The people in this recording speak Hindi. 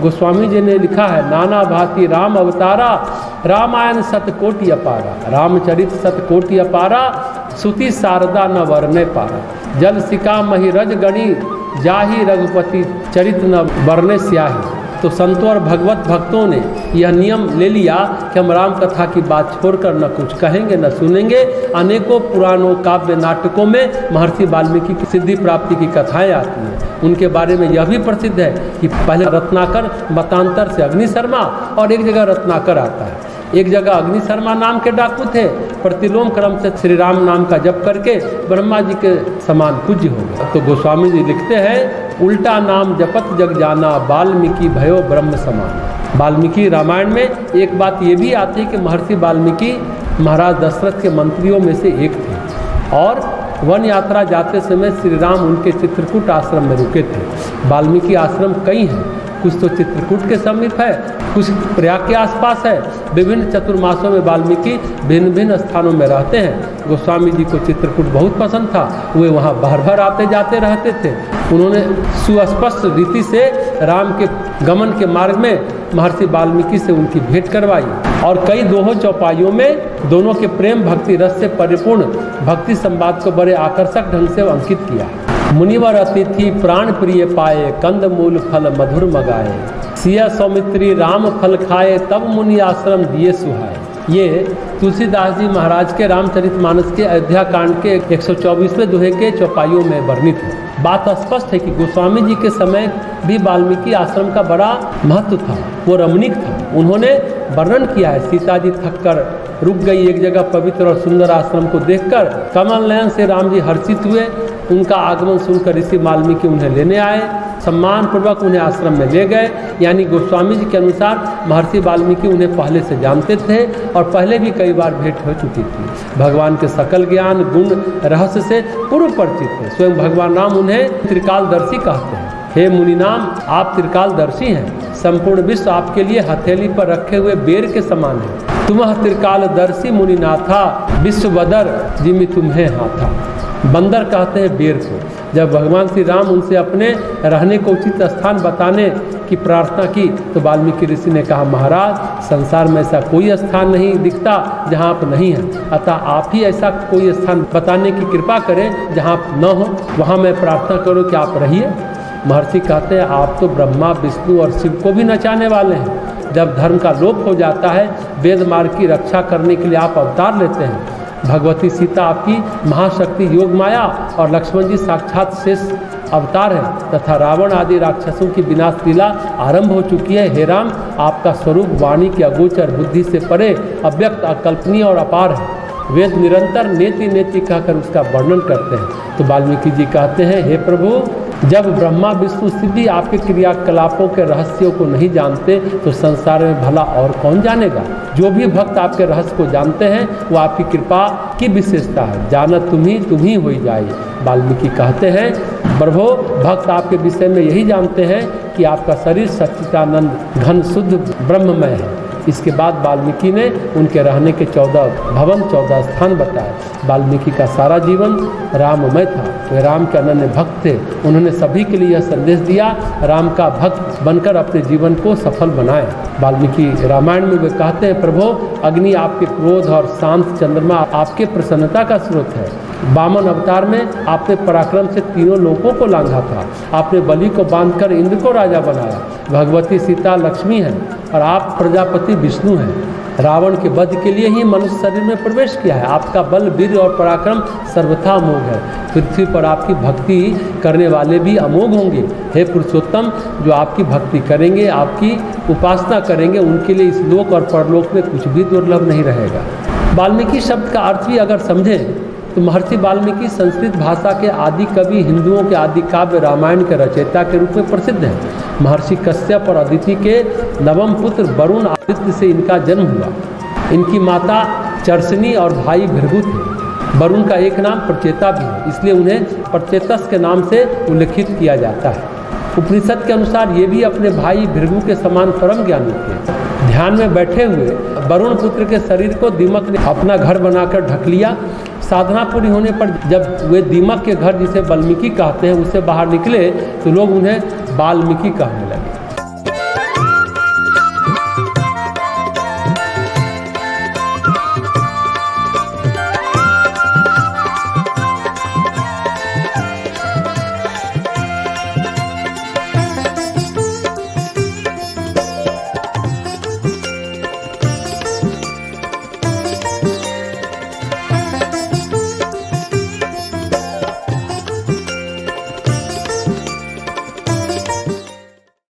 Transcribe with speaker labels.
Speaker 1: गोस्वामी जी ने लिखा है, नाना भांति राम अवतारा, रामायण सतकोटि अपारा, रामचरित सतकोटि अपारा, सुति शारदा न वर्णे पारा, जल सिका मही रज गणी, जाहि रघुपति चरित न वर्णे स्याही। तो संतों और भगवत भक्तों ने यह नियम ले लिया कि हम राम कथा की बात छोड़कर न कुछ कहेंगे न सुनेंगे। अनेकों पुराणों काव्य नाटकों में महर्षि वाल्मीकि की सिद्धि प्राप्ति की कथाएं आती हैं। उनके बारे में यह भी प्रसिद्ध है कि पहले रत्नाकर, मतांतर से अग्नि शर्मा, और एक जगह रत्नाकर आता है। एक जगह अग्नि शर्मा नाम के डाकू थे, प्रतिलोम क्रम से श्री राम नाम का जप करके ब्रह्मा जी के समान पूज्य हो गए। तो गोस्वामी जी लिखते हैं, उल्टा नाम जपत जग जाना, वाल्मीकि भयो ब्रह्म समान। वाल्मीकि रामायण में एक बात ये भी आती है कि महर्षि वाल्मीकि महाराज दशरथ के मंत्रियों में से एक थे, और वन यात्रा जाते समय श्री राम उनके चित्रकूट आश्रम में रुके थे। वाल्मीकि आश्रम कई हैं, कुछ तो चित्रकूट के समीप है, कुछ प्रयाग के आसपास है। विभिन्न चतुर्मासों में वाल्मीकि भिन्न भिन्न स्थानों में रहते हैं। गोस्वामी जी को चित्रकूट बहुत पसंद था, वे वहाँ बार बार आते जाते रहते थे। उन्होंने सुस्पष्ट रीति से राम के गमन के मार्ग में महर्षि वाल्मीकि से उनकी भेंट करवाई, और कई दोहों चौपाइयों में दोनों के प्रेम भक्ति रस से परिपूर्ण भक्ति संवाद को बड़े आकर्षक ढंग से अंकित किया। मुनिवर अतिथि प्राण प्रिय पाए, कंद मूल फल मधुर मगाए, सिया सौमित्री राम फल खाए, तब मुनि आश्रम दिए सुहाए। ये तुलसीदास जी महाराज के रामचरितमानस के अयोध्या कांड के 124वें दोहे के चौपाइयों में वर्णित है। बात स्पष्ट है कि गोस्वामी जी के समय भी वाल्मीकि आश्रम का बड़ा महत्व था, वो रमणीक था। उन्होंने वर्णन किया है, सीता जी थक कर रुक गई एक जगह पवित्र और सुंदर आश्रम को देखकर, कमल नयन से राम जी हर्षित हुए। उनका आगमन सुनकर ऋषि वाल्मीकि उन्हें लेने आए, सम्मान पूर्वक उन्हें आश्रम में ले गए। यानी गोस्वामी जी के अनुसार महर्षि वाल्मीकि उन्हें पहले से जानते थे और पहले भी कई बार भेंट हो चुकी थी। भगवान के सकल ज्ञान गुण रहस्य से पूर्व परिचित थे। स्वयं भगवान राम उन्हें त्रिकालदर्शी कहते हैं। हे मुनिनाम, आप त्रिकालदर्शी हैं। संपूर्ण विश्व आपके लिए हथेली पर रखे हुए बेर के समान है। तुम त्रिकालदर्शी मुनिनाथा, विश्व बदर जिमि तुम्हें हाथा। बंदर कहते हैं बेर को। जब भगवान श्री राम उनसे अपने रहने को उचित स्थान बताने की प्रार्थना की तो वाल्मीकि ऋषि ने कहा, महाराज संसार में ऐसा कोई स्थान नहीं दिखता जहाँ आप नहीं हैं, अतः आप ही ऐसा कोई स्थान बताने की कृपा करें जहाँ आप न हो, वहाँ मैं प्रार्थना करूँ कि आप रहिए। महर्षि कहते हैं, आप तो ब्रह्मा विष्णु और शिव को भी नचाने वाले हैं। जब धर्म का लोप हो जाता है, वेद मार्ग की रक्षा करने के लिए आप अवतार लेते हैं। भगवती सीता आपकी महाशक्ति योग माया और लक्ष्मण जी साक्षात शेष अवतार है, तथा रावण आदि राक्षसों की विनाश लीला आरंभ हो चुकी है। हे राम, आपका स्वरूप वाणी की अगोचर, बुद्धि से परे, अव्यक्त, अकल्पनीय और अपार है। वेद निरंतर नेति नेति कहकर उसका वर्णन करते हैं। तो वाल्मीकि जी कहते हैं, हे प्रभु, जब ब्रह्मा विष्णु सिद्धि आपके क्रियाकलापों के रहस्यों को नहीं जानते तो संसार में भला और कौन जानेगा। जो भी भक्त आपके रहस्य को जानते हैं वो आपकी कृपा की विशेषता है। जानत तुम ही हो जाए। वाल्मीकि कहते हैं, प्रभु, भक्त आपके विषय में यही जानते हैं कि आपका शरीर सच्चिदानंद घन शुद्ध ब्रह्ममय है। इसके बाद वाल्मीकि ने उनके रहने के 14 भवन 14 स्थान बताए। वाल्मीकि का सारा जीवन राममय था। वे राम के अनन्य भक्त थे। उन्होंने सभी के लिए यह संदेश दिया, राम का भक्त बनकर अपने जीवन को सफल बनाए। वाल्मीकि रामायण में वे कहते हैं, प्रभु, अग्नि आपके क्रोध और शांत चंद्रमा आपके प्रसन्नता का स्रोत है। वामन अवतार में आपने पराक्रम से तीनों लोकों को लांघा था। आपने बलि को बांधकर इंद्र को राजा बनाया। भगवती सीता लक्ष्मी हैं और आप प्रजापति विष्णु हैं। रावण के वध के लिए ही मनुष्य शरीर में प्रवेश किया है। आपका बल, वीर और पराक्रम सर्वथा अमोघ है। पृथ्वी पर आपकी भक्ति करने वाले भी अमोघ होंगे। हे पुरुषोत्तम, जो आपकी भक्ति करेंगे, आपकी उपासना करेंगे, उनके लिए इस लोक और परलोक में कुछ भी दुर्लभ नहीं रहेगा। वाल्मीकि शब्द का अर्थ भी अगर समझें तो महर्षि वाल्मीकि संस्कृत भाषा के आदि कवि, हिंदुओं के आदि काव्य रामायण के रचयिता के रूप में प्रसिद्ध हैं। महर्षि कश्यप और अदिति के नवम पुत्र वरुण आदित्य से इनका जन्म हुआ। इनकी माता चर्सनी और भाई भृगु थे। वरुण का एक नाम प्रचेता भी है, इसलिए उन्हें प्रचेतस के नाम से उल्लेखित किया जाता है। उपनिषद के अनुसार ये भी अपने भाई भृगु के समान परम ज्ञानी थे। ध्यान में बैठे हुए वरुण पुत्र के शरीर को दीमक ने अपना घर बनाकर ढक लिया। साधना पूरी होने पर जब वे दीमक के घर, जिसे वाल्मीकि कहते हैं, उससे बाहर निकले तो लोग उन्हें वाल्मीकि कहने